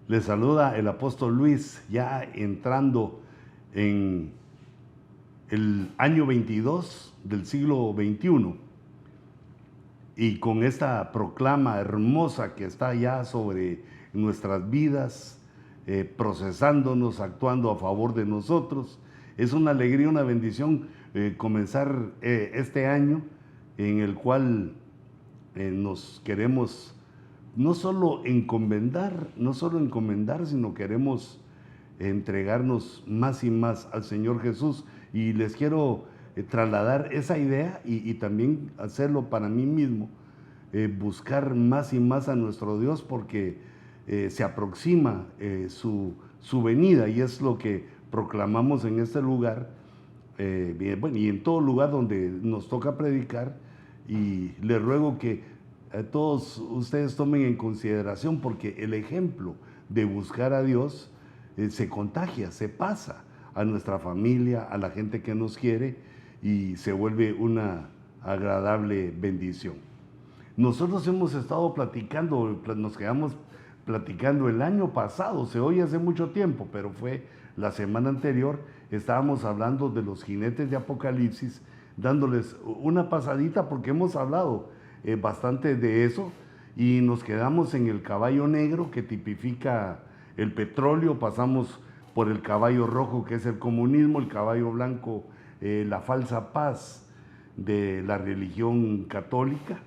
Les saluda el apóstol Luis, ya entrando en el año 22 del siglo XXI, y con esta proclama hermosa que está ya sobre nuestras vidas, procesándonos, actuando a favor de nosotros. Es una alegría, una bendición comenzar este año en el cual nos queremos no solo encomendar, sino queremos entregarnos más y más al Señor Jesús. Y les quiero trasladar esa idea y también hacerlo para mí mismo, buscar más y más a nuestro Dios, porque se aproxima su venida, y es lo que proclamamos en este lugar, bueno, y en todo lugar donde nos toca predicar. Y les ruego que todos ustedes tomen en consideración, porque el ejemplo de buscar a Dios se contagia, se pasa a nuestra familia, a la gente que nos quiere, y se vuelve una agradable bendición. Nosotros hemos estado platicando, nos quedamos platicando el año pasado, se oye hace mucho tiempo, pero fue la semana anterior. Estábamos hablando de los jinetes de Apocalipsis, dándoles una pasadita, porque hemos hablado bastante de eso, y nos quedamos en el caballo negro, que tipifica el petróleo. Pasamos por el caballo rojo, que es el comunismo; el caballo blanco, la falsa paz de la religión católica,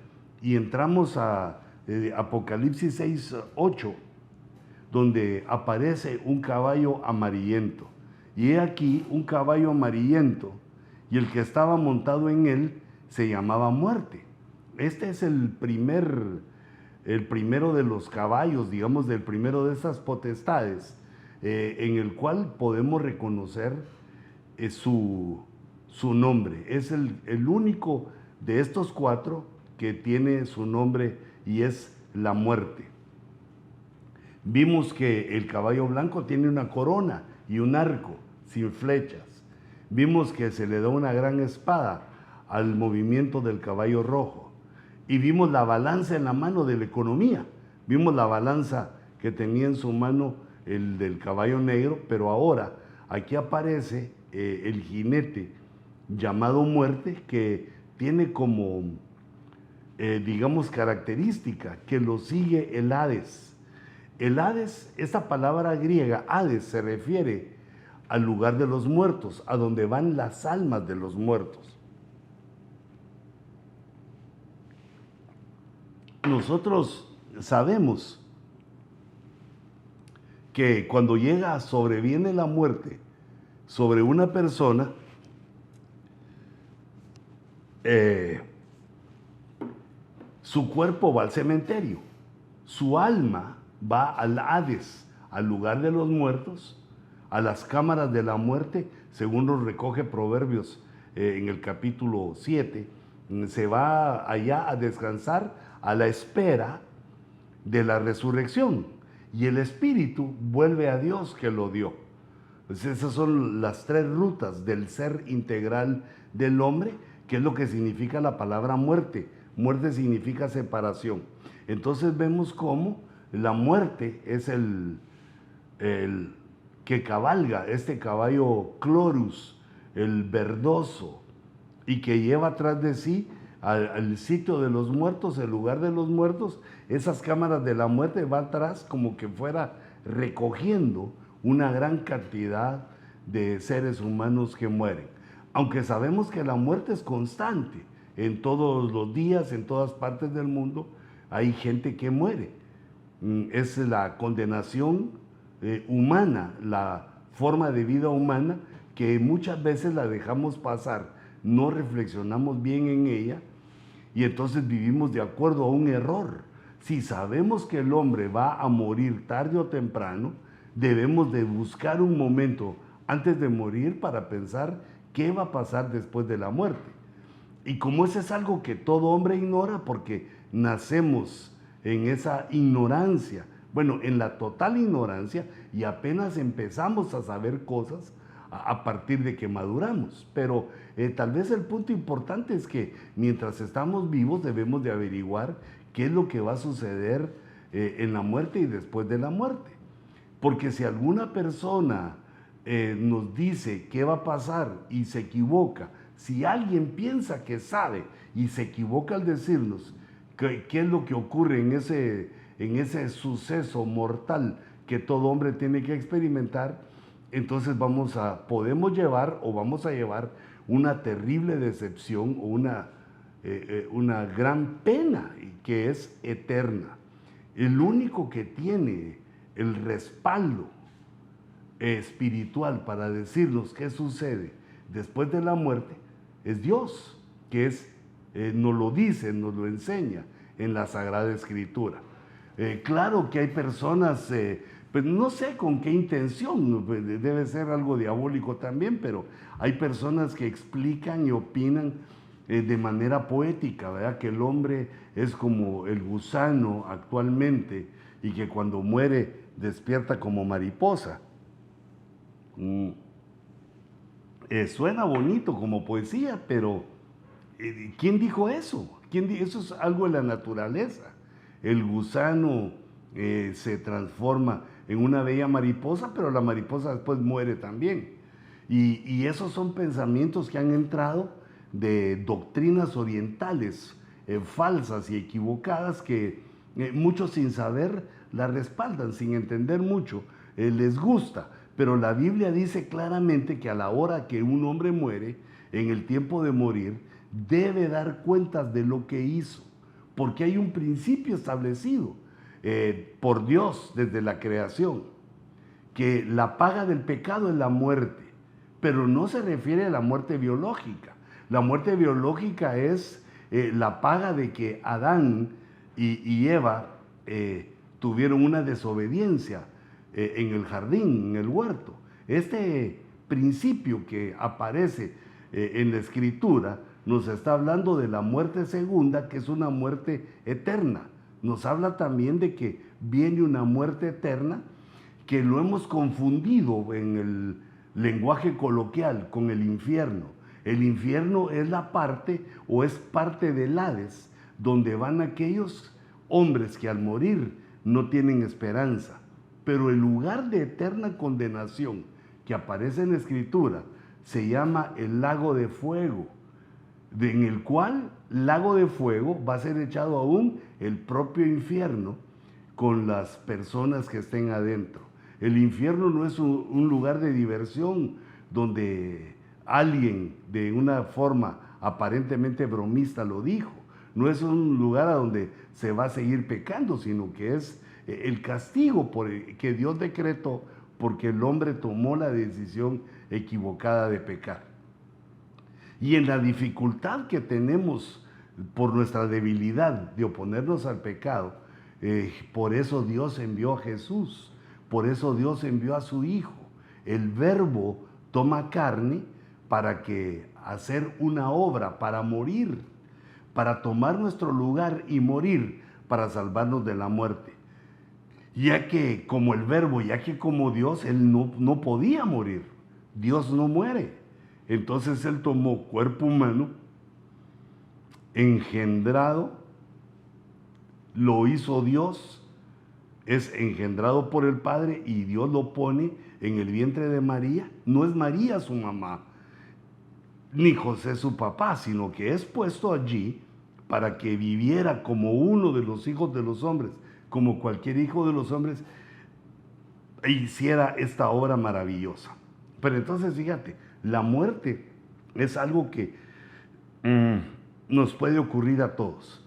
y entramos a Apocalipsis 6:8, donde aparece un caballo amarillento. Y he aquí un caballo amarillento, y el que estaba montado en él se llamaba Muerte. Este es el primero de los caballos, digamos, del primero de estas potestades, en el cual podemos reconocer su nombre. Es el único de estos cuatro que tiene su nombre, y es la Muerte. Vimos que el caballo blanco tiene una corona y un arco sin flechas. Vimos que se le da una gran espada al movimiento del caballo rojo. Y vimos la balanza en la mano de la economía. Vimos la balanza que tenía en su mano el del caballo negro, pero ahora aquí aparece el jinete llamado Muerte, que tiene como, digamos, característica que lo sigue el Hades. El Hades, esta palabra griega, Hades, se refiere al lugar de los muertos, a donde van las almas de los muertos. Nosotros sabemos que cuando sobreviene la muerte sobre una persona, su cuerpo va al cementerio, su alma va al Hades, al lugar de los muertos, a las cámaras de la muerte, según nos recoge Proverbios en el capítulo 7. Se va allá a descansar a la espera de la resurrección, y el espíritu vuelve a Dios que lo dio. Pues esas son las tres rutas del ser integral del hombre, que es lo que significa la palabra muerte. Muerte significa separación. Entonces vemos cómo la muerte es el que cabalga este caballo Clorus, el verdoso, y que lleva atrás de sí al sitio de los muertos, el lugar de los muertos. Esas cámaras de la muerte va atrás, como que fuera recogiendo una gran cantidad de seres humanos que mueren. Aunque sabemos que la muerte es constante, en todos los días, en todas partes del mundo, hay gente que muere. Es la condenación humana, la forma de vida humana, que muchas veces la dejamos pasar, no reflexionamos bien en ella, y entonces vivimos de acuerdo a un error. Si sabemos que el hombre va a morir tarde o temprano, debemos de buscar un momento antes de morir para pensar qué va a pasar después de la muerte. Y como eso es algo que todo hombre ignora, porque nacemos en esa ignorancia, bueno, en la total ignorancia, y apenas empezamos a saber cosas a partir de que maduramos. Pero tal vez el punto importante es que mientras estamos vivos debemos de averiguar qué es lo que va a suceder en la muerte y después de la muerte. Porque si alguna persona nos dice qué va a pasar y se equivoca, si alguien piensa que sabe y se equivoca al decirnos qué es lo que ocurre en ese suceso mortal que todo hombre tiene que experimentar, entonces podemos llevar o vamos a llevar una terrible decepción o una gran pena que es eterna. El único que tiene el respaldo espiritual para decirnos qué sucede después de la muerte es Dios, que nos lo dice, nos lo enseña en la Sagrada Escritura. Claro que hay personas, pues no sé con qué intención, pues debe ser algo diabólico también, pero hay personas que explican y opinan de manera poética, ¿verdad? Que el hombre es como el gusano actualmente y que cuando muere despierta como mariposa. Suena bonito como poesía, pero ¿quién dijo eso? Eso es algo de la naturaleza. El gusano se transforma en una bella mariposa, pero la mariposa después muere también. Y esos son pensamientos que han entrado de doctrinas orientales falsas y equivocadas que muchos sin saber la respaldan, sin entender mucho, les gusta. Pero la Biblia dice claramente que a la hora que un hombre muere, en el tiempo de morir, debe dar cuentas de lo que hizo, porque hay un principio establecido por Dios desde la creación, que la paga del pecado es la muerte, pero no se refiere a la muerte biológica. La muerte biológica es la paga de que Adán y Eva tuvieron una desobediencia en el jardín, en el huerto. Este principio que aparece en la Escritura nos está hablando de la muerte segunda, que es una muerte eterna. Nos habla también de que viene una muerte eterna, que lo hemos confundido en el lenguaje coloquial con el infierno. El infierno es la parte o es parte del Hades, donde van aquellos hombres que al morir no tienen esperanza. Pero el lugar de eterna condenación que aparece en la Escritura se llama el lago de fuego, en el cual lago de fuego va a ser echado aún el propio infierno con las personas que estén adentro. El infierno no es un lugar de diversión donde alguien de una forma aparentemente bromista lo dijo. No es un lugar a donde se va a seguir pecando, sino que es el castigo que Dios decretó porque el hombre tomó la decisión equivocada de pecar. Y en la dificultad que tenemos por nuestra debilidad de oponernos al pecado, por eso Dios envió a Jesús, por eso Dios envió a su Hijo. El Verbo toma carne para hacer una obra, para morir, para tomar nuestro lugar y morir, para salvarnos de la muerte. Ya que como el Verbo, ya que como Dios, Él no podía morir. Dios no muere. Entonces Él tomó cuerpo humano, engendrado, lo hizo Dios, es engendrado por el Padre y Dios lo pone en el vientre de María. No es María su mamá, ni José su papá, sino que es puesto allí para que viviera como uno de los hijos de los hombres, como cualquier hijo de los hombres, e hiciera esta obra maravillosa. Pero entonces fíjate, la muerte es algo que nos puede ocurrir a todos.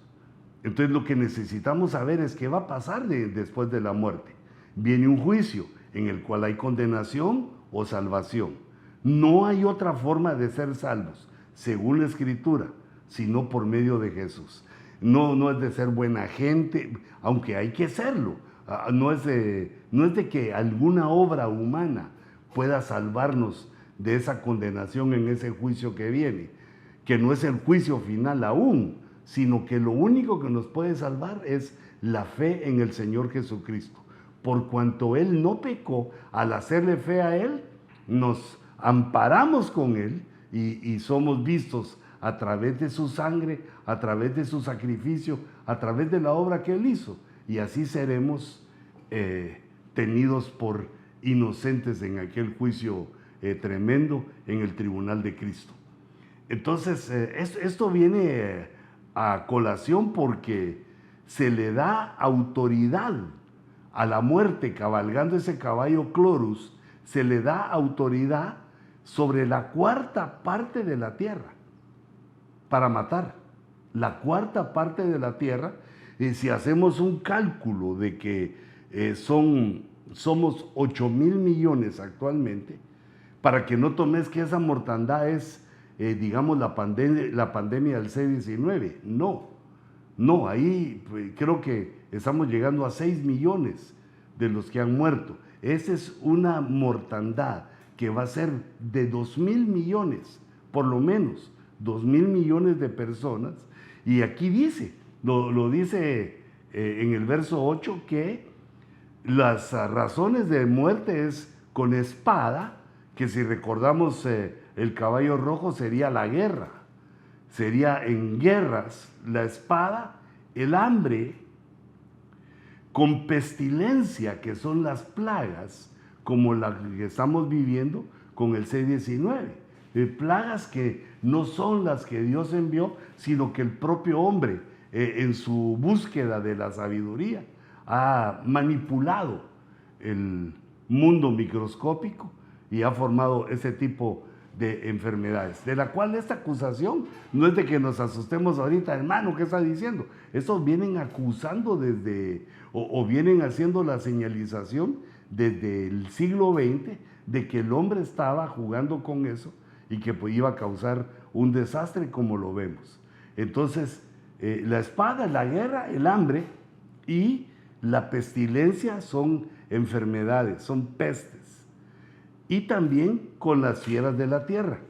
Entonces lo que necesitamos saber es qué va a pasar después de la muerte. Viene un juicio en el cual hay condenación o salvación. No hay otra forma de ser salvos, según la Escritura, sino por medio de Jesús. No es de ser buena gente, aunque hay que serlo. No es de que alguna obra humana pueda salvarnos de esa condenación en ese juicio que viene, que no es el juicio final aún, sino que lo único que nos puede salvar es la fe en el Señor Jesucristo. Por cuanto Él no pecó, al hacerle fe a Él, nos amparamos con Él y somos vistos a través de su sangre, a través de su sacrificio, a través de la obra que Él hizo. Y así seremos tenidos por inocentes en aquel juicio tremendo en el tribunal de Cristo. Entonces, esto viene a colación porque se le da autoridad a la muerte cabalgando ese caballo Clorus, se le da autoridad sobre la cuarta parte de la tierra para matar. La cuarta parte de la tierra, si hacemos un cálculo de que somos 8,000 millones actualmente, para que no tomes que esa mortandad es, digamos, la pandemia del C-19. No, ahí creo que estamos llegando a 6 millones de los que han muerto. Esa es una mortandad que va a ser de 2,000 millones, por lo menos 2,000 millones de personas. Y aquí dice, lo dice en el verso 8, que las razones de muerte es con espada, que si recordamos el caballo rojo sería la guerra, sería en guerras la espada, el hambre, con pestilencia, que son las plagas, como la que estamos viviendo con el C-19. Plagas que no son las que Dios envió, sino que el propio hombre, en su búsqueda de la sabiduría, ha manipulado el mundo microscópico y ha formado ese tipo de enfermedades, de la cual esta acusación no es de que nos asustemos ahorita, hermano, ¿qué está diciendo? Estos vienen acusando desde, o vienen haciendo la señalización desde el siglo XX de que el hombre estaba jugando con eso y que pues iba a causar un desastre como lo vemos. Entonces, la espada, la guerra, el hambre y la pestilencia son enfermedades, son pestes. Y también con las fieras de la tierra.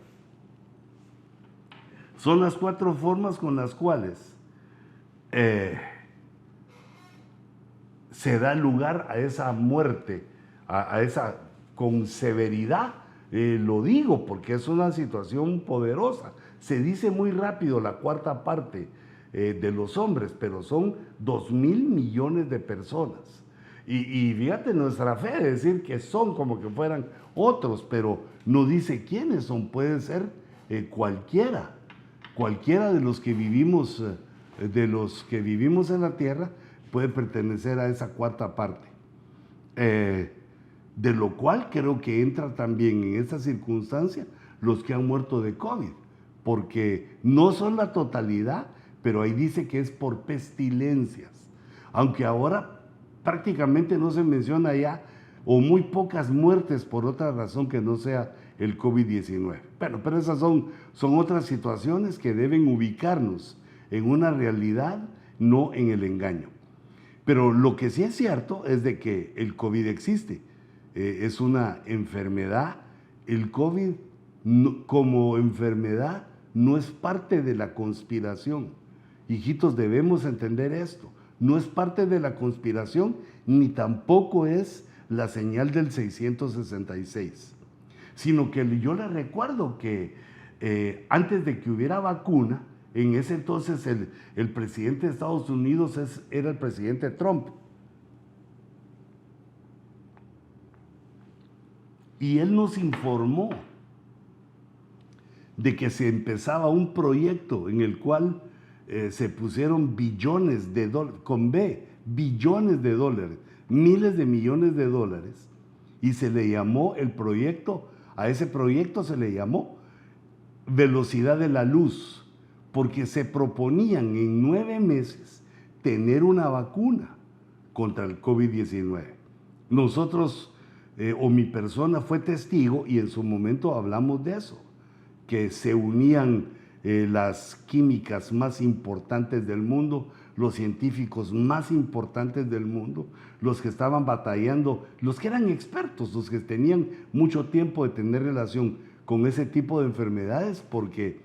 Son las 4 formas con las cuales se da lugar a esa muerte, a esa con severidad. Lo digo porque es una situación poderosa. Se dice muy rápido la cuarta parte de los hombres, pero son 2,000 millones de personas. Y fíjate nuestra fe, decir que son como que fueran otros, pero no dice quiénes son. Puede ser cualquiera de los que vivimos, en la tierra, puede pertenecer a esa cuarta parte. De lo cual creo que entra también en esta circunstancia los que han muerto de COVID, porque no son la totalidad, pero ahí dice que es por pestilencias, aunque ahora prácticamente no se menciona ya, o muy pocas muertes por otra razón que no sea el COVID-19. Bueno, pero esas son otras situaciones que deben ubicarnos en una realidad, no en el engaño. Pero lo que sí es cierto es de que el COVID existe, es una enfermedad. El COVID como enfermedad no es parte de la conspiración. Hijitos, debemos entender esto. No es parte de la conspiración, ni tampoco es la señal del 666, sino que yo les recuerdo que antes de que hubiera vacuna, en ese entonces el presidente de Estados Unidos era el presidente Trump. Y él nos informó de que se empezaba un proyecto en el cual se pusieron billones de dólares, con B, billones de dólares, miles de millones de dólares, y se le llamó a ese proyecto se le llamó velocidad de la luz, porque se proponían en 9 meses tener una vacuna contra el COVID-19. Nosotros, o mi persona fue testigo, y en su momento hablamos de eso, que se unían las químicas más importantes del mundo, los científicos más importantes del mundo, los que estaban batallando, los que eran expertos, los que tenían mucho tiempo de tener relación con ese tipo de enfermedades, porque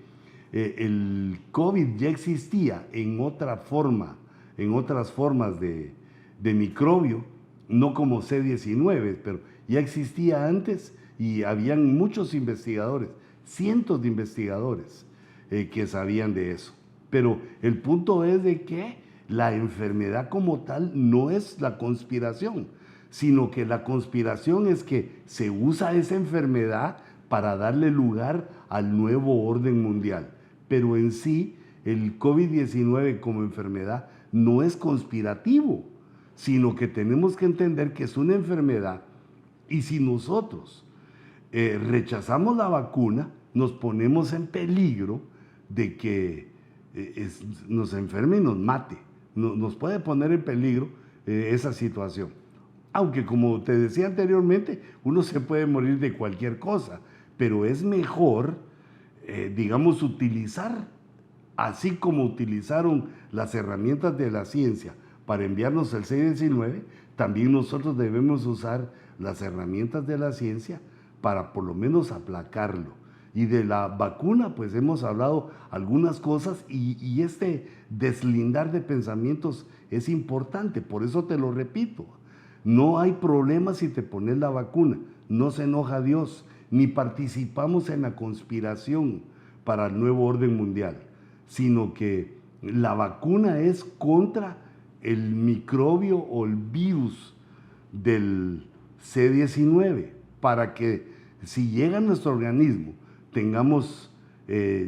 el COVID ya existía en otras formas de microbio, no como C-19, pero ya existía antes y habían muchos investigadores, cientos de investigadores que sabían de eso. Pero el punto es de que la enfermedad como tal no es la conspiración, sino que la conspiración es que se usa esa enfermedad para darle lugar al nuevo orden mundial. Pero en sí, el COVID-19 como enfermedad no es conspirativo, sino que tenemos que entender que es una enfermedad, y si nosotros rechazamos la vacuna, nos ponemos en peligro de que nos enferme y nos mate. Nos puede poner en peligro esa situación. Aunque, como te decía anteriormente, uno se puede morir de cualquier cosa, pero es mejor, digamos, utilizar, así como utilizaron las herramientas de la ciencia para enviarnos el C-19, también nosotros debemos usar las herramientas de la ciencia para por lo menos aplacarlo. Y de la vacuna, pues hemos hablado algunas cosas, y este deslindar de pensamientos es importante. Por eso te lo repito, no hay problema si te pones la vacuna, no se enoja Dios, ni participamos en la conspiración para el nuevo orden mundial, sino que la vacuna es contra el microbio o el virus del C-19, para que si llega a nuestro organismo tengamos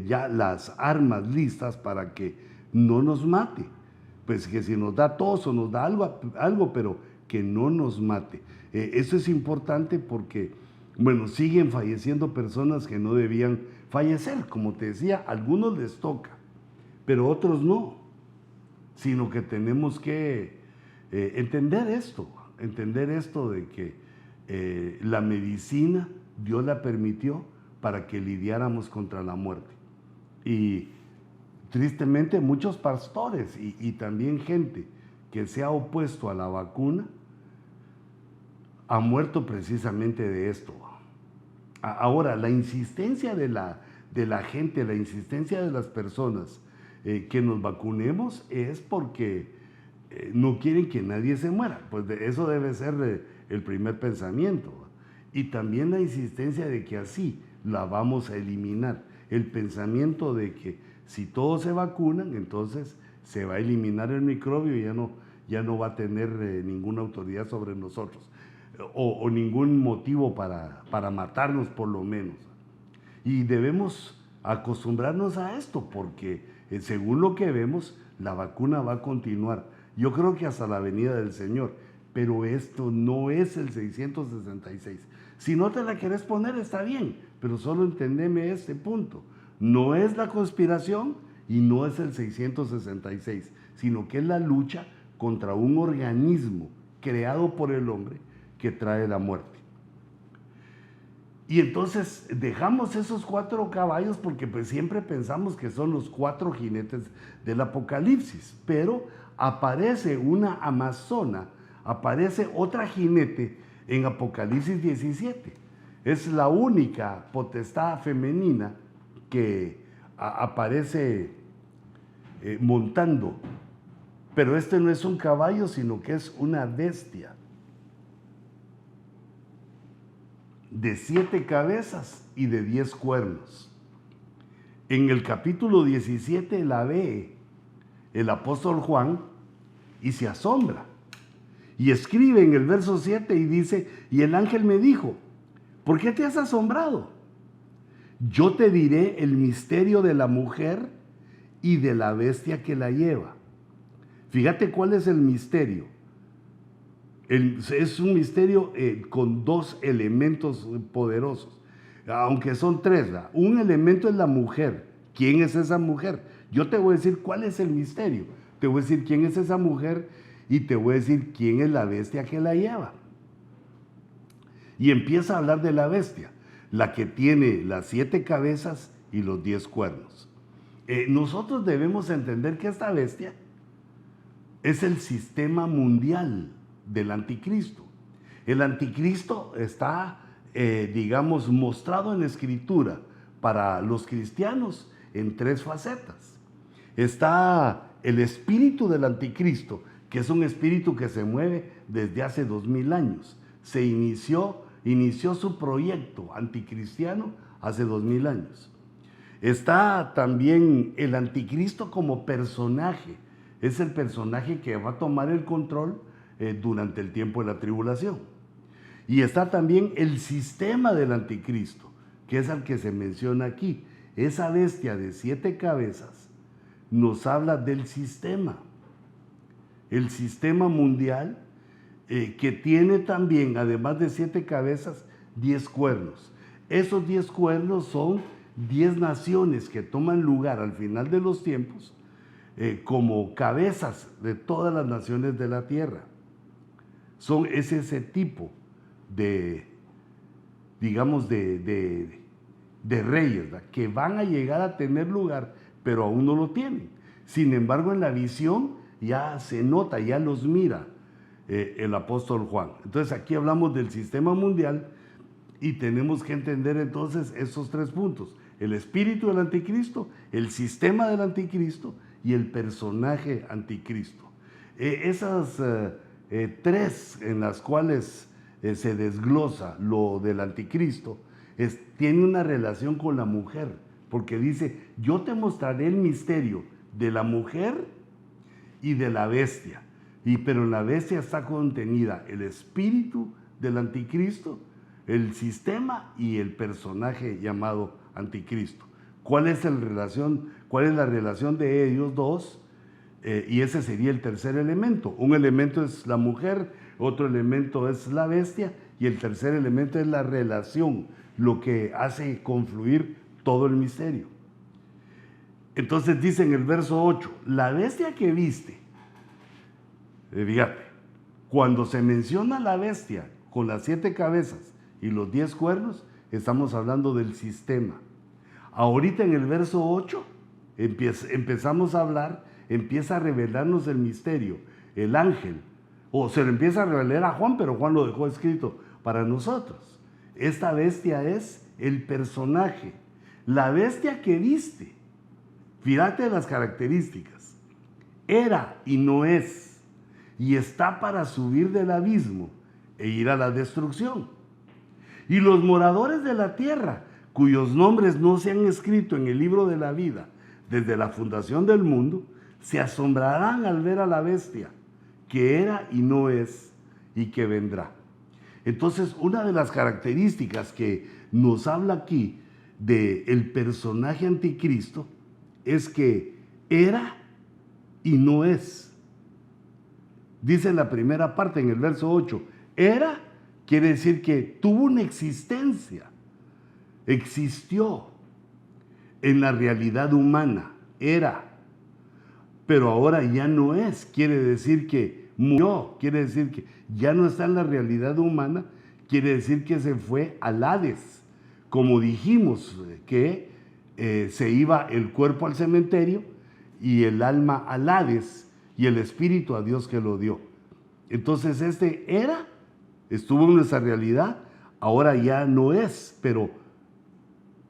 ya las armas listas para que no nos mate. Pues que si nos da tos o nos da algo, pero que no nos mate. Eso es importante porque, bueno, siguen falleciendo personas que no debían fallecer. Como te decía, a algunos les toca, pero otros no. Sino que tenemos que entender esto de que la medicina Dios la permitió para que lidiáramos contra la muerte. Y tristemente muchos pastores y también gente que se ha opuesto a la vacuna ha muerto precisamente de esto. Ahora, la insistencia de la gente, la insistencia de las personas que nos vacunemos es porque no quieren que nadie se muera. Pues eso debe ser el primer pensamiento. Y también la insistencia de que así la vamos a eliminar. El pensamiento de que si todos se vacunan, entonces se va a eliminar el microbio y ya no va a tener ninguna autoridad sobre nosotros, o ningún motivo para matarnos por lo menos. Y debemos acostumbrarnos a esto porque según lo que vemos, la vacuna va a continuar. Yo creo que hasta la venida del Señor, pero esto no es el 666. Si no te la querés poner, está bien, pero solo entendeme este punto. No es la conspiración y no es el 666, sino que es la lucha contra un organismo creado por el hombre que trae la muerte. Y entonces dejamos esos 4 caballos porque pues siempre pensamos que son los 4 jinetes del Apocalipsis, pero aparece una amazona, aparece otra jinete en Apocalipsis 17. Es la única potestad femenina que aparece montando, pero este no es un caballo, sino que es una bestia de 7 cabezas y de 10 cuernos. En el capítulo 17 la ve el apóstol Juan y se asombra. Y escribe en el verso 7 y dice, y el ángel me dijo, ¿por qué te has asombrado? Yo te diré el misterio de la mujer y de la bestia que la lleva. Fíjate cuál es el misterio. Es un misterio con 2 elementos poderosos, aunque son 3. Un elemento es la mujer. ¿Quién es esa mujer? Yo te voy a decir cuál es el misterio. Te voy a decir quién es esa mujer y te voy a decir quién es la bestia que la lleva. Y empieza a hablar de la bestia, la que tiene las 7 cabezas y los 10 cuernos. Nosotros debemos entender que esta bestia es el sistema mundial del anticristo. El anticristo está, digamos, mostrado en la escritura para los cristianos en 3 facetas. Está el espíritu del anticristo, que es un espíritu que se mueve desde hace 2000 años. Se inició su proyecto anticristiano hace 2000 años. Está también el anticristo como personaje. Es el personaje que va a tomar el control durante el tiempo de la tribulación. Y está también el sistema del anticristo, que es el que se menciona aquí. Esa bestia de 7 cabezas nos habla del sistema, el sistema mundial, que tiene también, además de 7 cabezas, 10 cuernos. Esos 10 cuernos son 10 naciones que toman lugar al final de los tiempos como cabezas de todas las naciones de la tierra. Es ese tipo de, digamos, de reyes, ¿verdad?, que van a llegar a tener lugar, pero aún no lo tienen. Sin embargo, en la visión ya se nota, ya los mira el apóstol Juan. Entonces aquí hablamos del sistema mundial y tenemos que entender entonces esos 3 puntos: el espíritu del anticristo, el sistema del anticristo y el personaje anticristo. Esas 3 en las cuales se desglosa lo del anticristo tiene una relación con la mujer, porque dice: yo te mostraré el misterio de la mujer y de la bestia. Pero en la bestia está contenida el espíritu del anticristo, el sistema y el personaje llamado anticristo. ¿Cuál es la relación de ellos dos? Y ese sería el tercer elemento. Un elemento es la mujer, otro elemento es la bestia y el tercer elemento es la relación, lo que hace confluir todo el misterio. Entonces dice en el verso 8, la bestia que viste, fíjate, cuando se menciona la bestia con las 7 cabezas y los 10 cuernos, estamos hablando del sistema. Ahorita en el verso 8 empezamos a hablar, empieza a revelarnos el misterio, el ángel, o se lo empieza a revelar a Juan, pero Juan lo dejó escrito para nosotros. Esta bestia es el personaje, la bestia que viste. Fíjate las características: era y no es, y está para subir del abismo e ir a la destrucción. Y los moradores de la tierra, cuyos nombres no se han escrito en el libro de la vida desde la fundación del mundo, se asombrarán al ver a la bestia, que era y no es, y que vendrá. Entonces, una de las características que nos habla aquí del personaje anticristo es que era y no es. Dice en la primera parte, en el verso 8, era quiere decir que tuvo una existencia, existió en la realidad humana, era, pero ahora ya no es, quiere decir que murió, quiere decir que ya no está en la realidad humana, quiere decir que se fue al Hades, como dijimos, que se iba el cuerpo al cementerio y el alma al Hades y el espíritu a Dios que lo dio. Entonces estuvo en nuestra realidad, ahora ya no es, pero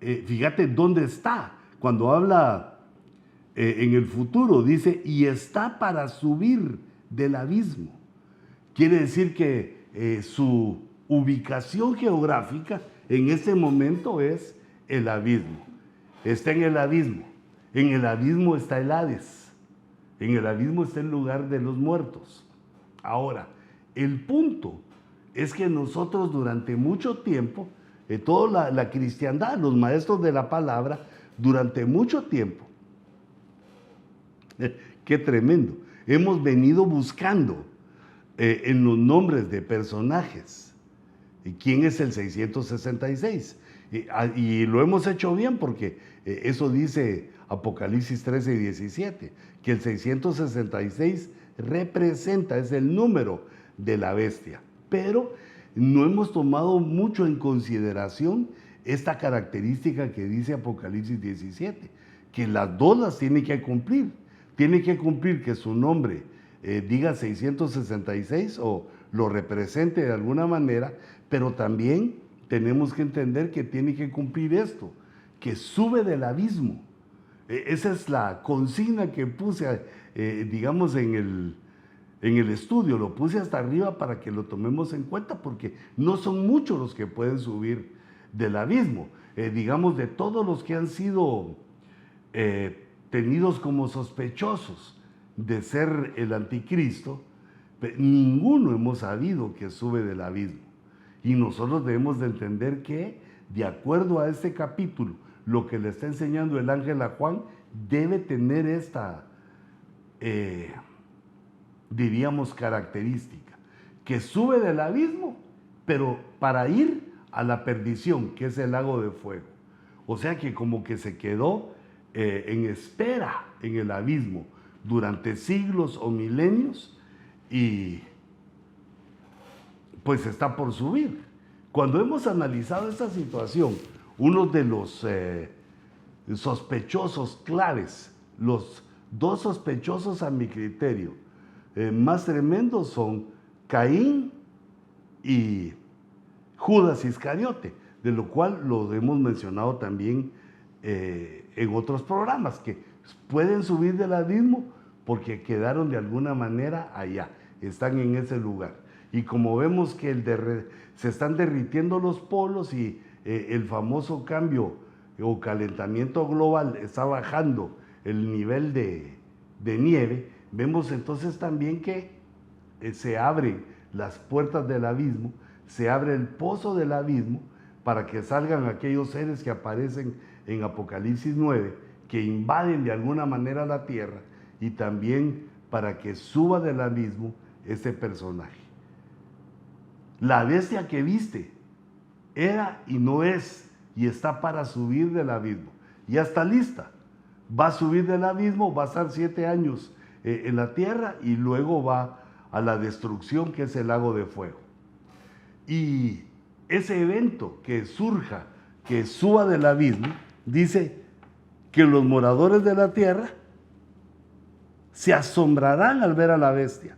fíjate dónde está. Cuando habla en el futuro, dice, y está para subir del abismo. Quiere decir que su ubicación geográfica en este momento es el abismo. Está en el abismo. En el abismo está el Hades. En el abismo está el lugar de los muertos. Ahora, el punto es que nosotros durante mucho tiempo, toda la cristiandad, los maestros de la palabra, durante mucho tiempo, qué tremendo, hemos venido buscando en los nombres de personajes quién es el 666. Y lo hemos hecho bien porque eso dice Apocalipsis 13 y 17, que el 666 representa, es el número de la bestia. Pero no hemos tomado mucho en consideración esta característica que dice Apocalipsis 17, que las dos las tiene que cumplir. Tiene que cumplir que su nombre diga 666 o lo represente de alguna manera, pero también tenemos que entender que tiene que cumplir esto, que sube del abismo. Esa es la consigna que puse, digamos, en el estudio, lo puse hasta arriba para que lo tomemos en cuenta, porque no son muchos los que pueden subir del abismo. Digamos, de todos los que han sido tenidos como sospechosos de ser el anticristo, Ninguno hemos sabido que sube del abismo. Y nosotros debemos de entender que, de acuerdo a este capítulo, lo que le está enseñando el ángel a Juan debe tener esta, diríamos, característica, que sube del abismo, pero para ir a la perdición, que es el lago de fuego. O sea que como que se quedó en espera en el abismo durante siglos o milenios, y pues está por subir. Cuando hemos analizado esta situación, uno de los sospechosos claves, los dos sospechosos a mi criterio más tremendos son Caín y Judas Iscariote, de lo cual lo hemos mencionado también en otros programas, que pueden subir del abismo porque quedaron de alguna manera allá, están en ese lugar. Y como vemos que se están derritiendo los polos y el famoso cambio o calentamiento global está bajando el nivel de nieve, vemos entonces también que se abren las puertas del abismo, se abre el pozo del abismo para que salgan aquellos seres que aparecen en Apocalipsis 9, que invaden de alguna manera la tierra, y también para que suba del abismo este personaje. La bestia que viste era y no es, y está para subir del abismo. Ya está lista. Va a subir del abismo, va a estar 7 años en la tierra y luego va a la destrucción, que es el lago de fuego. Y ese evento que surja, que suba del abismo, dice que los moradores de la tierra se asombrarán al ver a la bestia.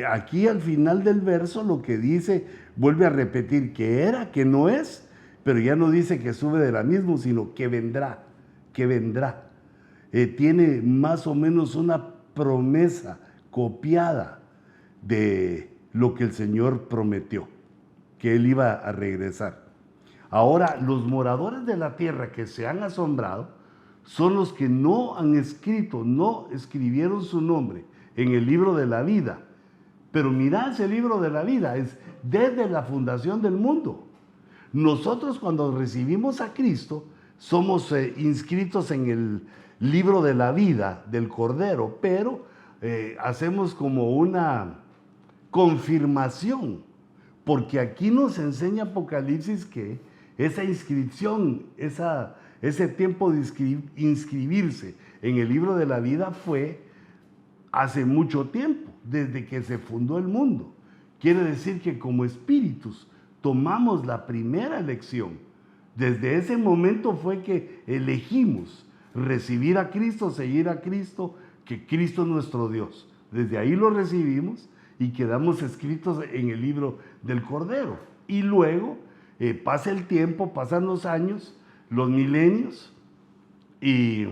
Aquí al final del verso lo que dice, vuelve a repetir que era, que no es, pero ya no dice que sube del abismo, sino que vendrá, que vendrá. Tiene más o menos una promesa copiada de lo que el Señor prometió, que Él iba a regresar. Ahora, los moradores de la tierra que se han asombrado son los que no han escrito, no escribieron su nombre en el libro de la vida. Pero mirad, ese libro de la vida es desde la fundación del mundo. Nosotros, cuando recibimos a Cristo, somos inscritos en el libro de la vida del Cordero, pero hacemos como una confirmación, porque aquí nos enseña Apocalipsis que esa inscripción, ese tiempo de inscribirse en el libro de la vida fue hace mucho tiempo, desde que se fundó el mundo. Quiere decir que como espíritus tomamos la primera elección. Desde ese momento fue que elegimos recibir a Cristo, seguir a Cristo, que Cristo es nuestro Dios. Desde ahí lo recibimos y quedamos escritos en el libro del Cordero. Y luego pasa el tiempo, pasan los años, los milenios, y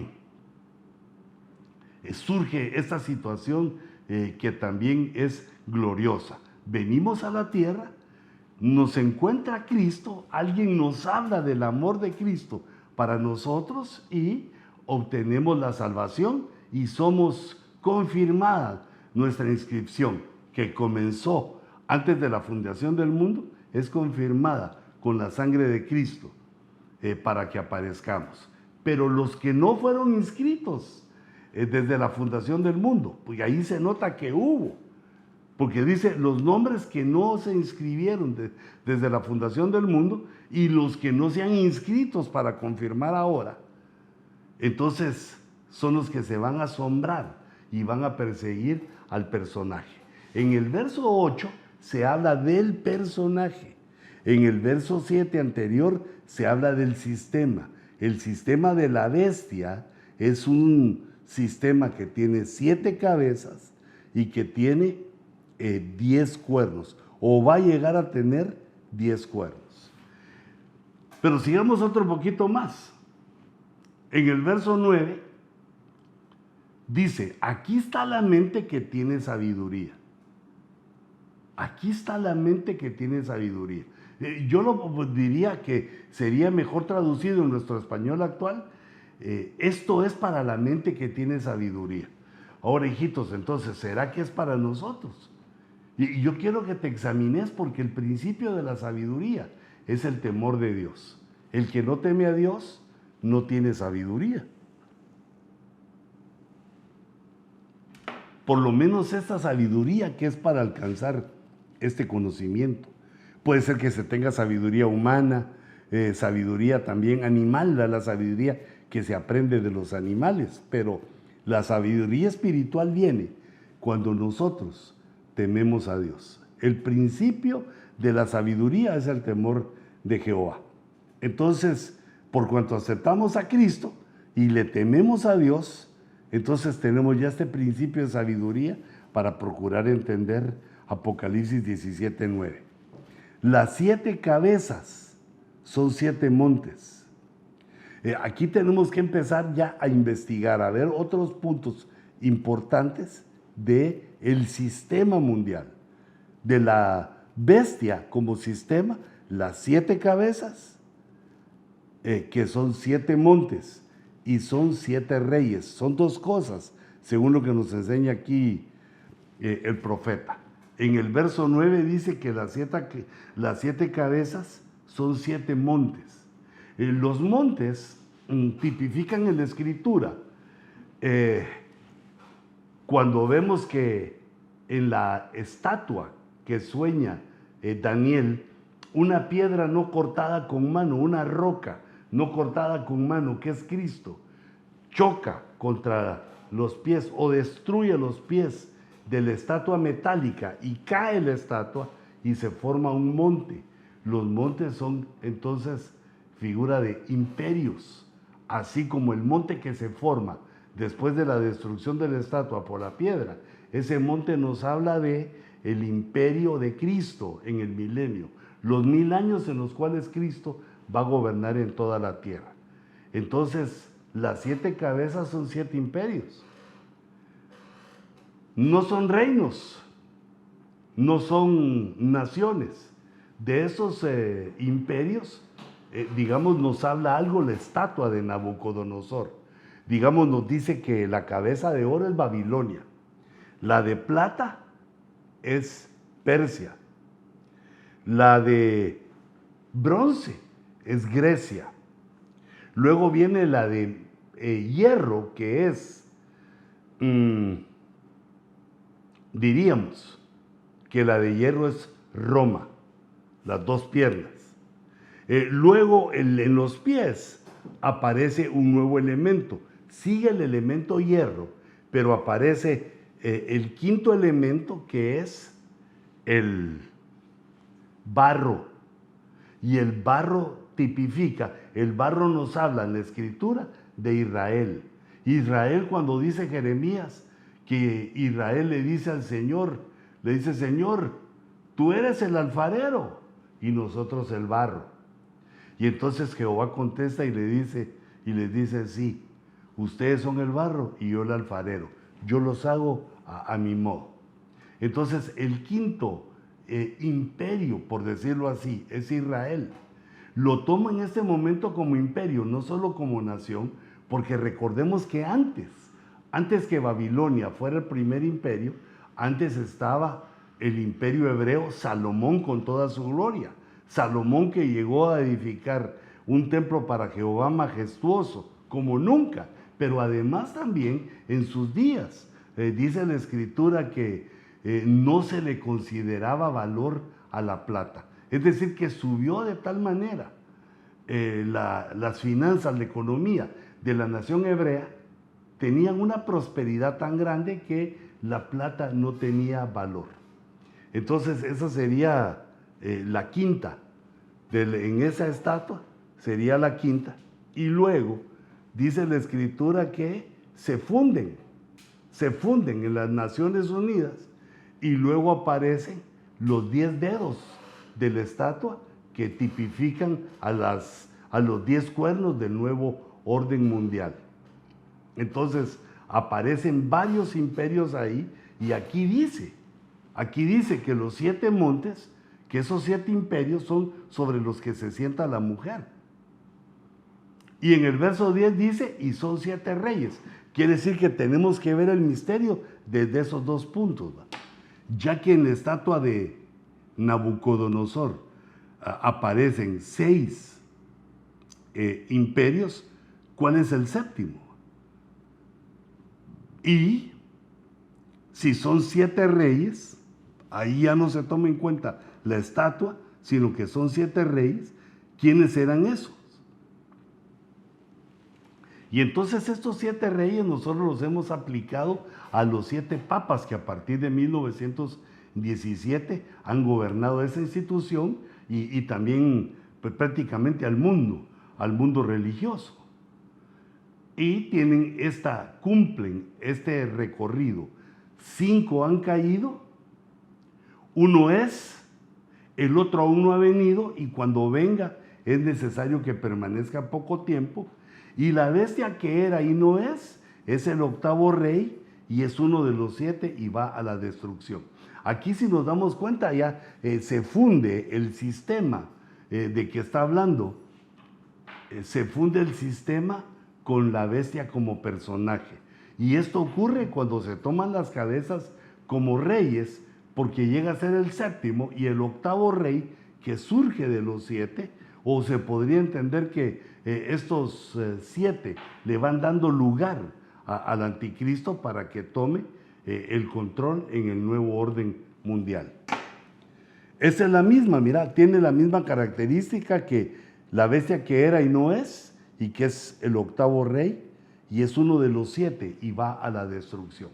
surge esta situación que también es gloriosa. Venimos a la tierra, nos encuentra Cristo, alguien nos habla del amor de Cristo para nosotros y obtenemos la salvación y somos confirmada nuestra inscripción, que comenzó antes de la fundación del mundo, es confirmada con la sangre de Cristo para que aparezcamos. Pero los que no fueron inscritos desde la fundación del mundo, pues ahí se nota que hubo, porque dice los nombres que no se inscribieron desde la fundación del mundo y los que no se han inscritos para confirmar ahora, entonces son los que se van a asombrar y van a perseguir al personaje. En el verso 8 se habla del personaje. En el verso 7 anterior se habla del sistema. El sistema de la bestia es un sistema que tiene 7 cabezas y que tiene 10 cuernos, o va a llegar a tener 10 cuernos. Pero sigamos otro poquito más. En el verso 9 dice, aquí está la mente que tiene sabiduría. Aquí está la mente que tiene sabiduría. Yo lo diría que sería mejor traducido en nuestro español actual. Esto es para la mente que tiene sabiduría. Ahora, hijitos, entonces, ¿será que es para nosotros? Y yo quiero que te examines, porque el principio de la sabiduría es el temor de Dios. El que no teme a Dios no tiene sabiduría. Por lo menos esta sabiduría que es para alcanzar este conocimiento. Puede ser que se tenga sabiduría humana, sabiduría también animal, la sabiduría que se aprende de los animales, pero la sabiduría espiritual viene cuando nosotros tememos a Dios. El principio de la sabiduría es el temor de Jehová. Entonces, por cuanto aceptamos a Cristo y le tememos a Dios, entonces tenemos ya este principio de sabiduría para procurar entender Apocalipsis 17:9. Las 7 cabezas son 7 montes. Aquí tenemos que empezar ya a investigar, a ver otros puntos importantes del sistema mundial, de la bestia como sistema, las 7 cabezas, que son 7 montes y son 7 reyes. Son 2 cosas, según lo que nos enseña aquí el profeta. En el verso 9 dice que las 7 cabezas son 7 montes. Los montes tipifican en la escritura. Cuando vemos que en la estatua que sueña Daniel, una piedra no cortada con mano, una roca no cortada con mano, que es Cristo, choca contra los pies o destruye los pies de la estatua metálica y cae la estatua y se forma un monte. Los montes son entonces figura de imperios, así como el monte que se forma después de la destrucción de la estatua por la piedra. Ese monte nos habla de el imperio de Cristo en el milenio, los 1000 años en los cuales Cristo va a gobernar en toda la tierra. Entonces, las 7 cabezas son 7 imperios. No son reinos, no son naciones. De esos imperios, digamos, nos habla algo la estatua de Nabucodonosor. Digamos, nos dice que la cabeza de oro es Babilonia, la de plata es Persia, la de bronce es Grecia. Luego viene la de hierro, que es, diríamos que la de hierro es Roma, las 2 piernas. Luego en los pies aparece un nuevo elemento, sigue el elemento hierro, pero aparece el 5.º elemento, que es el barro. Y el barro tipifica, el barro nos habla en la escritura de Israel. Israel, cuando dice Jeremías que Israel le dice al Señor, le dice: Señor, tú eres el alfarero y nosotros el barro. Y entonces Jehová contesta y les dice: sí, ustedes son el barro y yo el alfarero, yo los hago a mi modo. Entonces el 5.º imperio, por decirlo así, es Israel. Lo toma en este momento como imperio, no solo como nación, porque recordemos que antes que Babilonia fuera el primer imperio, antes estaba el imperio hebreo, Salomón con toda su gloria. Salomón, que llegó a edificar un templo para Jehová majestuoso como nunca, pero además también en sus días, dice la escritura que no se le consideraba valor a la plata. Es decir, que subió de tal manera las finanzas, la economía de la nación hebrea, tenían una prosperidad tan grande que la plata no tenía valor. Entonces esa sería la 5.ª, en esa estatua sería la 5.ª, y luego dice la escritura que se funden en las Naciones Unidas, y luego aparecen los 10 dedos de la estatua que tipifican a los 10 cuernos del nuevo orden mundial. Entonces aparecen varios imperios ahí, y aquí dice que los 7 montes, que esos 7 imperios son sobre los que se sienta la mujer. Y en el verso 10 dice: y son 7 reyes. Quiere decir que tenemos que ver el misterio desde esos 2 puntos, ¿va? ya que en la estatua de Nabucodonosor aparecen 6 imperios, ¿cuál es el séptimo? Y si son 7 reyes, ahí ya no se toma en cuenta la estatua, sino que son 7 reyes. ¿Quiénes eran esos? Y entonces estos 7 reyes nosotros los hemos aplicado a los 7 papas que a partir de 1917 han gobernado esa institución y también pues, prácticamente al mundo religioso. Y cumplen este recorrido. 5 han caído, uno es, el otro aún no ha venido, y cuando venga es necesario que permanezca poco tiempo. Y la bestia que era y no es el 8º rey, y es uno de los 7 y va a la destrucción. Aquí, si nos damos cuenta, ya se funde el sistema de que está hablando, se funde el sistema con la bestia como personaje. Y esto ocurre cuando se toman las cabezas como reyes, porque llega a ser el 7º y el 8º rey que surge de los 7, o se podría entender que estos 7 le van dando lugar al anticristo para que tome el control en el nuevo orden mundial. Esa es la misma, mira, tiene la misma característica que la bestia que era y no es, y que es el 8º rey, y es uno de los 7 y va a la destrucción.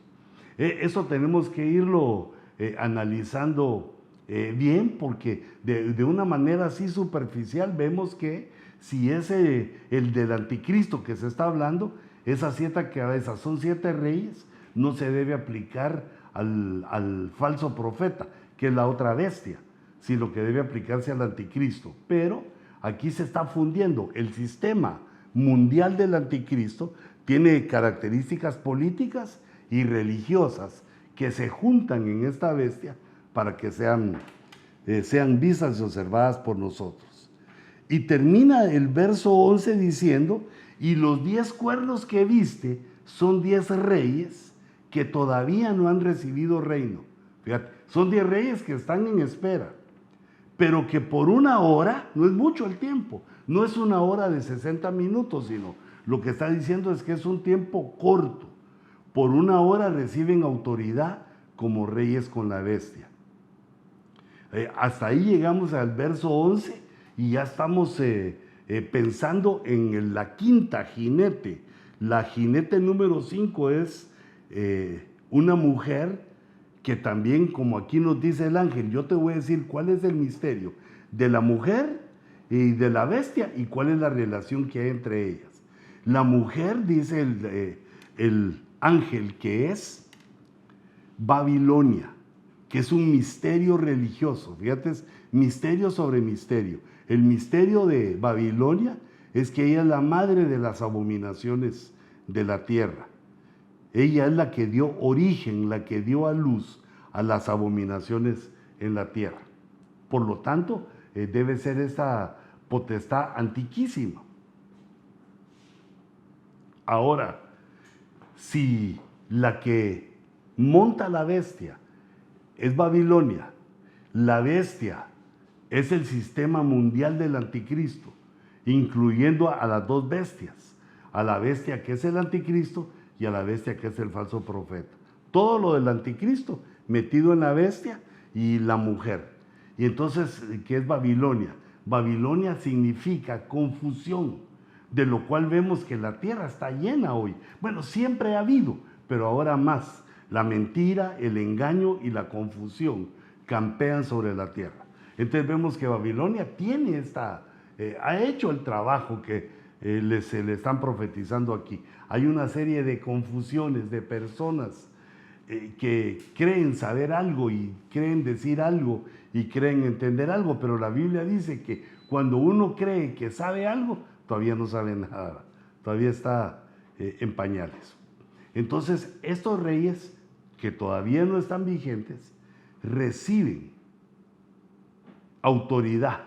Eso tenemos que irlo analizando bien, porque de una manera así superficial vemos que si es el del anticristo que se está hablando, esas 7 cabezas son 7 reyes, no se debe aplicar al falso profeta, que es la otra bestia, sino que debe aplicarse al anticristo. Pero aquí se está fundiendo el sistema mundial del anticristo, tiene características políticas y religiosas que se juntan en esta bestia para que sean vistas y observadas por nosotros. Y termina el verso 11 diciendo: y los 10 cuernos que viste son 10 reyes que todavía no han recibido reino. Fíjate, son 10 reyes que están en espera, pero que por 1 hora, no es mucho el tiempo, no es 1 hora de 60 minutos, sino lo que está diciendo es que es un tiempo corto. Por 1 hora reciben autoridad como reyes con la bestia. Hasta ahí llegamos al verso 11 y ya estamos pensando en la 5ª jinete. La jinete número 5 es una mujer que también, como aquí nos dice el ángel, yo te voy a decir cuál es el misterio de la mujer y de la bestia y cuál es la relación que hay entre ellas. La mujer, dice el ángel, que es Babilonia, que es un misterio religioso. Fíjate, es misterio sobre misterio. El misterio de Babilonia es que ella es la madre de las abominaciones de la tierra. Ella es la que dio origen, la que dio a luz a las abominaciones en la tierra. Por lo tanto, debe ser esta potestad antiquísima. Ahora, si la que monta la bestia es Babilonia, la bestia es el sistema mundial del anticristo, incluyendo a las 2 bestias, a la bestia que es el anticristo y a la bestia que es el falso profeta. Todo lo del anticristo metido en la bestia y la mujer. Y entonces, ¿qué es Babilonia? Babilonia significa confusión, de lo cual vemos que la tierra está llena hoy. Bueno, siempre ha habido, pero ahora más. La mentira, el engaño y la confusión campean sobre la tierra. Entonces vemos que Babilonia tiene ha hecho el trabajo que se le están profetizando aquí. Hay una serie de confusiones de personas que creen saber algo y creen decir algo y creen entender algo, pero la Biblia dice que cuando uno cree que sabe algo, todavía no sabe nada, todavía está en pañales. Entonces, estos reyes que todavía no están vigentes reciben autoridad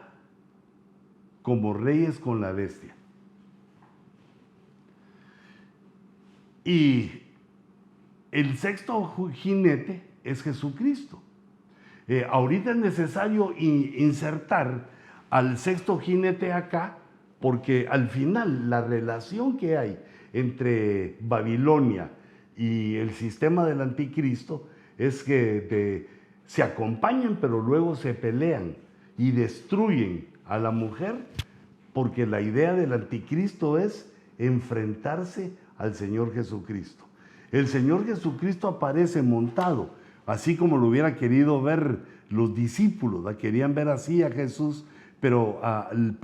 como reyes con la bestia. Y el 6º jinete es Jesucristo. Ahorita es necesario insertar al sexto jinete acá, porque al final la relación que hay entre Babilonia y el sistema del anticristo es que se acompañan, pero luego se pelean y destruyen a la mujer, porque la idea del anticristo es enfrentarse al Señor Jesucristo. El Señor Jesucristo aparece montado, así como lo hubiera querido ver los discípulos, querían ver así a Jesús, pero en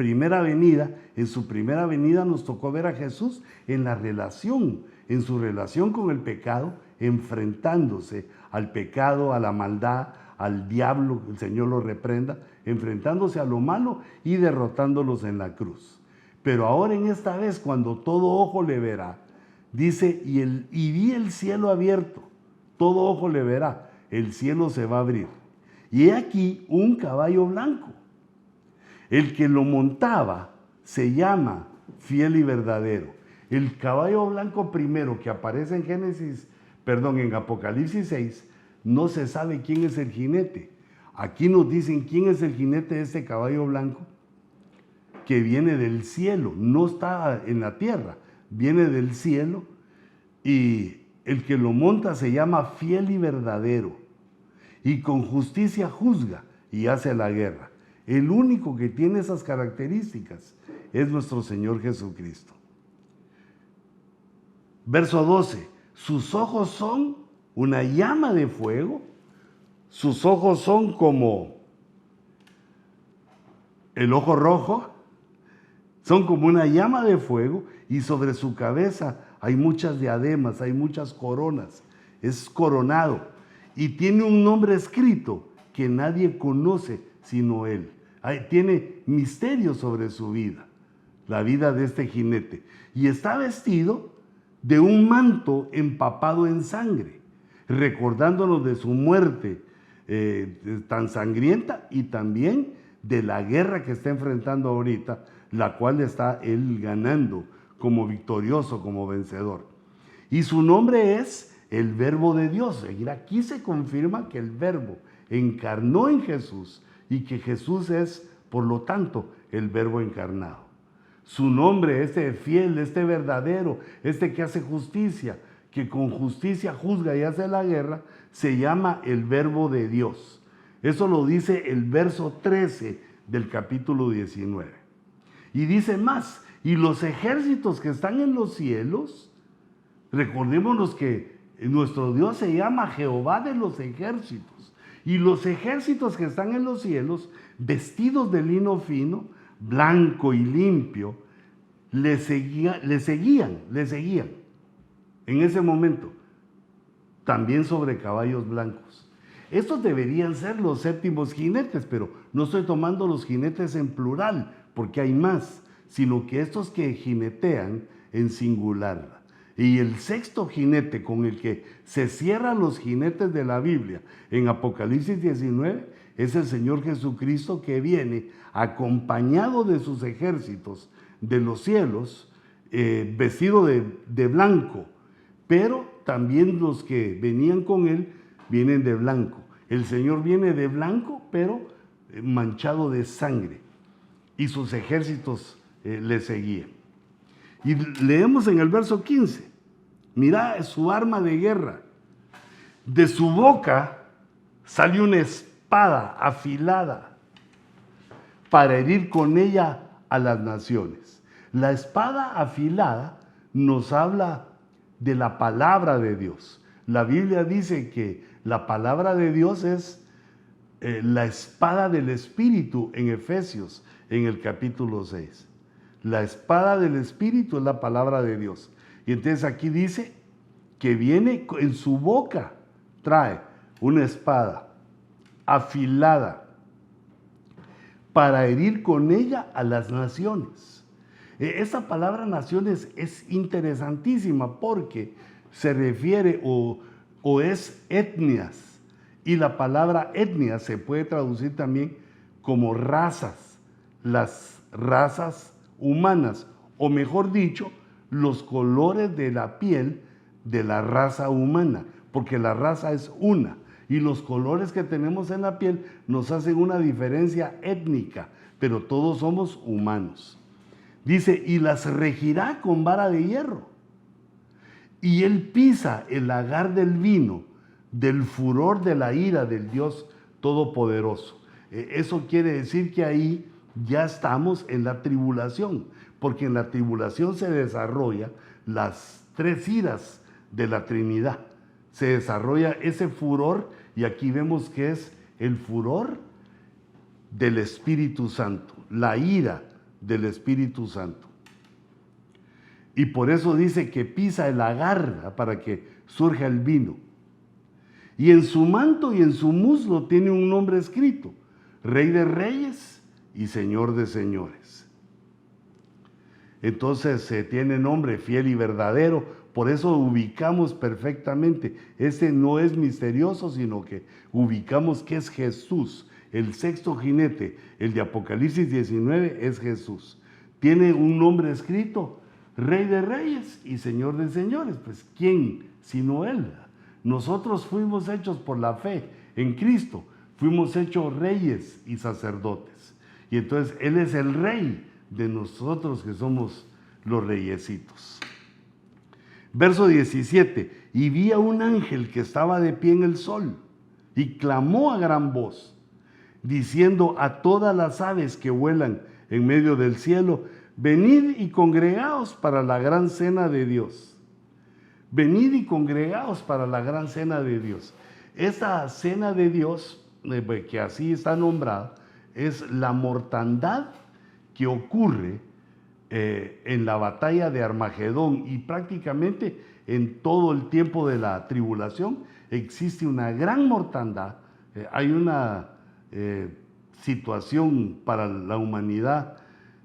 su primera venida nos tocó ver a Jesús en su relación con el pecado, enfrentándose al pecado, a la maldad, al diablo, el Señor lo reprenda, enfrentándose a lo malo y derrotándolos en la cruz. Pero ahora en esta vez, cuando todo ojo le verá, dice, y vi el cielo abierto, todo ojo le verá, el cielo se va a abrir. Y he aquí un caballo blanco. El que lo montaba se llama Fiel y Verdadero. El caballo blanco primero que aparece en Apocalipsis 6, no se sabe quién es el jinete. Aquí nos dicen quién es el jinete de este caballo blanco, que viene del cielo, no está en la tierra, viene del cielo, y el que lo monta se llama Fiel y Verdadero, y con justicia juzga y hace la guerra. El único que tiene esas características es nuestro Señor Jesucristo. Verso 12, sus ojos son una llama de fuego, sus ojos son como el ojo rojo, son como una llama de fuego, y sobre su cabeza hay muchas diademas, hay muchas coronas, es coronado, y tiene un nombre escrito que nadie conoce sino él. Tiene misterio sobre su vida, la vida de este jinete, y está vestido de un manto empapado en sangre, recordándonos de su muerte tan sangrienta, y también de la guerra que está enfrentando ahorita, la cual está él ganando como victorioso, como vencedor. Y su nombre es el Verbo de Dios. Y aquí se confirma que el Verbo encarnó en Jesús, y que Jesús es, por lo tanto, el Verbo encarnado. Su nombre, este fiel, este verdadero, este que hace justicia, que con justicia juzga y hace la guerra, se llama el Verbo de Dios. Eso lo dice el verso 13 del capítulo 19. Y dice más, y los ejércitos que están en los cielos, recordémonos que nuestro Dios se llama Jehová de los ejércitos. Y los ejércitos que están en los cielos, vestidos de lino fino, blanco y limpio, le seguían en ese momento, también sobre caballos blancos. Estos deberían ser los séptimos jinetes, pero no estoy tomando los jinetes en plural, porque hay más, sino que estos que jinetean en singular. Y el sexto jinete con el que se cierran los jinetes de la Biblia en Apocalipsis 19 es el Señor Jesucristo, que viene acompañado de sus ejércitos de los cielos, vestido de blanco, pero también los que venían con él vienen de blanco. El Señor viene de blanco, pero manchado de sangre, y sus ejércitos le seguían. Y leemos en el verso 15, mira su arma de guerra, de su boca sale una espada afilada para herir con ella a las naciones. La espada afilada nos habla de la palabra de Dios. La Biblia dice que la palabra de Dios es la espada del Espíritu en Efesios, en el capítulo 6. La espada del Espíritu es la palabra de Dios. Y entonces aquí dice que viene en su boca, trae una espada afilada para herir con ella a las naciones. Esa palabra naciones es interesantísima, porque se refiere o es etnias, y la palabra etnia se puede traducir también como razas, las razas humanas, o mejor dicho, los colores de la piel de la raza humana, porque la raza es una, Y los colores que tenemos en la piel nos hacen una diferencia étnica, pero todos somos humanos. Dice, y las regirá con vara de hierro. Y él pisa el lagar del vino, del furor de la ira del Dios Todopoderoso. Eso quiere decir que ahí ya estamos en la tribulación, porque en la tribulación se desarrolla las tres iras de la Trinidad. Se desarrolla ese furor, y aquí vemos que es el furor del Espíritu Santo, la ira del Espíritu Santo. Y por eso dice que pisa el lagar para que surja el vino. Y en su manto y en su muslo tiene un nombre escrito: Rey de Reyes y Señor de Señores. Entonces tiene nombre fiel y verdadero, por eso ubicamos perfectamente. Este no es misterioso, sino que ubicamos que es Jesús. El sexto jinete, el de Apocalipsis 19, es Jesús. Tiene un nombre escrito: Rey de Reyes y Señor de Señores. Pues ¿quién sino Él? Nosotros fuimos hechos por la fe en Cristo, fuimos hechos reyes y sacerdotes. Y entonces Él es el Rey de nosotros que somos los reyesitos. Verso 17, y vi a un ángel que estaba de pie en el sol y clamó a gran voz, diciendo a todas las aves que vuelan en medio del cielo: venid y congregaos para la gran cena de Dios. Venid y congregaos para la gran cena de Dios. Esta cena de Dios, que así está nombrada, es la mortandad que ocurre en la batalla de Armagedón, y prácticamente en todo el tiempo de la tribulación existe una gran mortandad. Hay una situación para la humanidad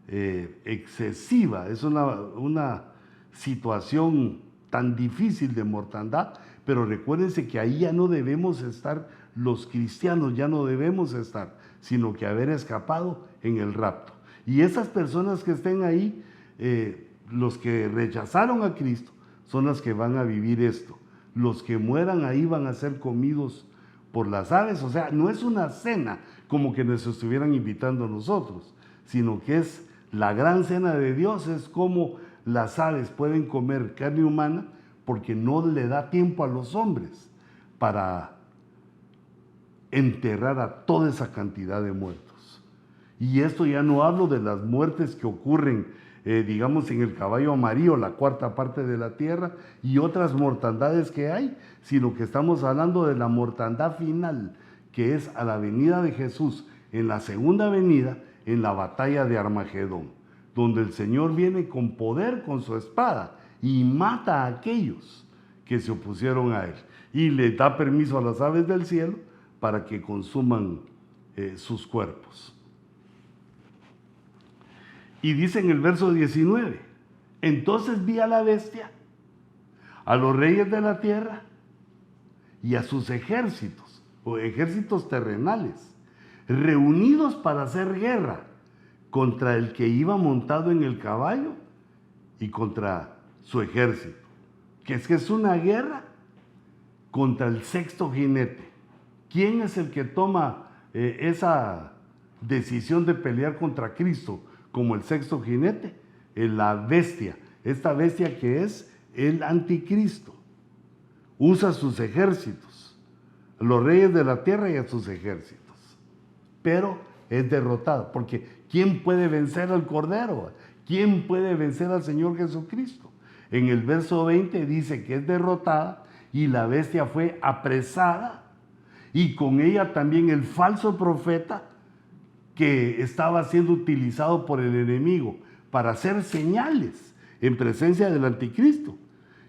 excesiva, es una situación tan difícil de mortandad, pero recuérdense que ahí ya no debemos estar los cristianos, ya no debemos estar, sino que haber escapado en el rapto. Y esas personas que estén ahí, los que rechazaron a Cristo, son las que van a vivir esto. Los que mueran ahí van a ser comidos por las aves. O sea, no es una cena como que nos estuvieran invitando a nosotros, sino que es la gran cena de Dios. Es como las aves pueden comer carne humana porque no le da tiempo a los hombres para enterrar a toda esa cantidad de muertos. Y esto ya no hablo de las muertes que ocurren, digamos, en el caballo amarillo, la cuarta parte de la tierra, y otras mortandades que hay, sino que estamos hablando de la mortandad final, que es a la venida de Jesús, en la segunda venida, en la batalla de Armagedón, donde el Señor viene con poder, con su espada, y mata a aquellos que se opusieron a Él, y le da permiso a las aves del cielo para que consuman sus cuerpos. Y dice en el verso 19, entonces vi a la bestia, a los reyes de la tierra y a sus ejércitos, o ejércitos terrenales, reunidos para hacer guerra contra el que iba montado en el caballo y contra su ejército. Que es una guerra contra el sexto jinete. ¿Quién es el que toma esa decisión de pelear contra Cristo como el sexto jinete? La bestia. Esta bestia que es el anticristo. Usa sus ejércitos, los reyes de la tierra y a sus ejércitos. Pero es derrotado, porque ¿quién puede vencer al Cordero? ¿Quién puede vencer al Señor Jesucristo? En el verso 20 dice que es derrotada y la bestia fue apresada, y con ella también el falso profeta que estaba siendo utilizado por el enemigo para hacer señales en presencia del anticristo.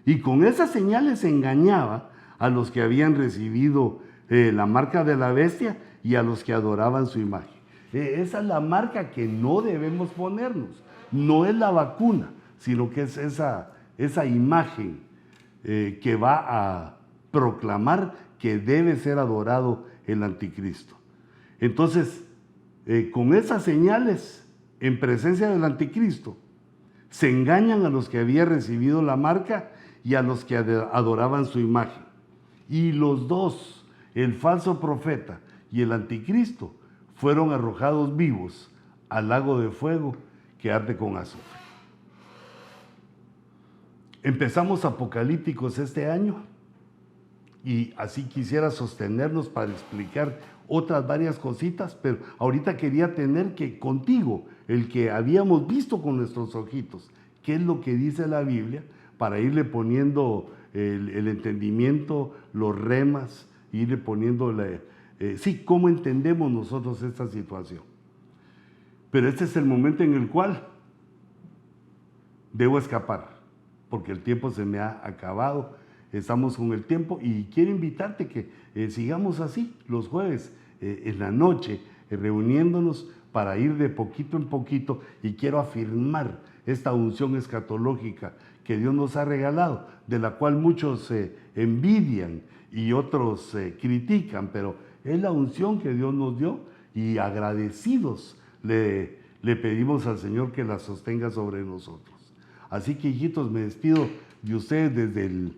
Y con esas señales engañaba a los que habían recibido la marca de la bestia y a los que adoraban su imagen. Esa es la marca que no debemos ponernos. No es la vacuna, sino que es esa imagen que va a proclamar que debe ser adorado el anticristo. Entonces, con esas señales en presencia del anticristo, se engañan a los que habían recibido la marca y a los que adoraban su imagen. Y los dos, el falso profeta y el anticristo fueron arrojados vivos al lago de fuego que arde con azufre. Empezamos apocalípticos este año y así quisiera sostenernos para explicar otras varias cositas, pero ahorita quería tener que contigo, el que habíamos visto con nuestros ojitos, qué es lo que dice la Biblia, para irle poniendo el entendimiento, los remas, irle poniendo, cómo entendemos nosotros esta situación. Pero este es el momento en el cual debo escapar, porque el tiempo se me ha acabado. Estamos con el tiempo y quiero invitarte que sigamos así los jueves en la noche, reuniéndonos para ir de poquito en poquito, y quiero afirmar esta unción escatológica que Dios nos ha regalado, de la cual muchos envidian y otros critican, pero es la unción que Dios nos dio y agradecidos le pedimos al Señor que la sostenga sobre nosotros. Así que, hijitos, me despido de ustedes desde el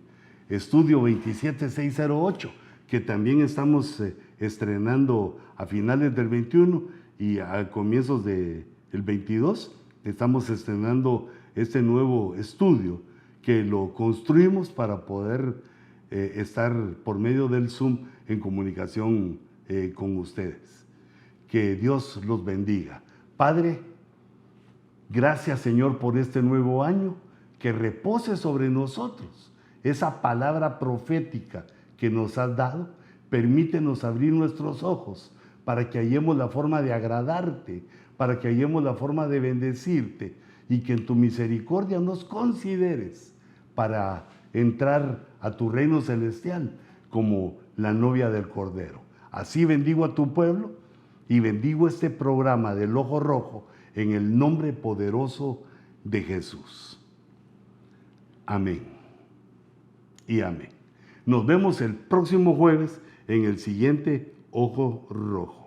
estudio 27608, que también estamos estrenando a finales del 21 y a comienzos del 22. Estamos estrenando este nuevo estudio que lo construimos para poder estar por medio del Zoom en comunicación con ustedes. Que Dios los bendiga. Padre, gracias, Señor, por este nuevo año, que repose sobre nosotros esa palabra profética que nos has dado. Permítenos abrir nuestros ojos para que hallemos la forma de agradarte, para que hallemos la forma de bendecirte, y que en tu misericordia nos consideres para entrar a tu reino celestial como la novia del Cordero. Así bendigo a tu pueblo y bendigo este programa del Ojo Rojo en el nombre poderoso de Jesús. Amén y amén. Nos vemos el próximo jueves en el siguiente Ojo Rojo.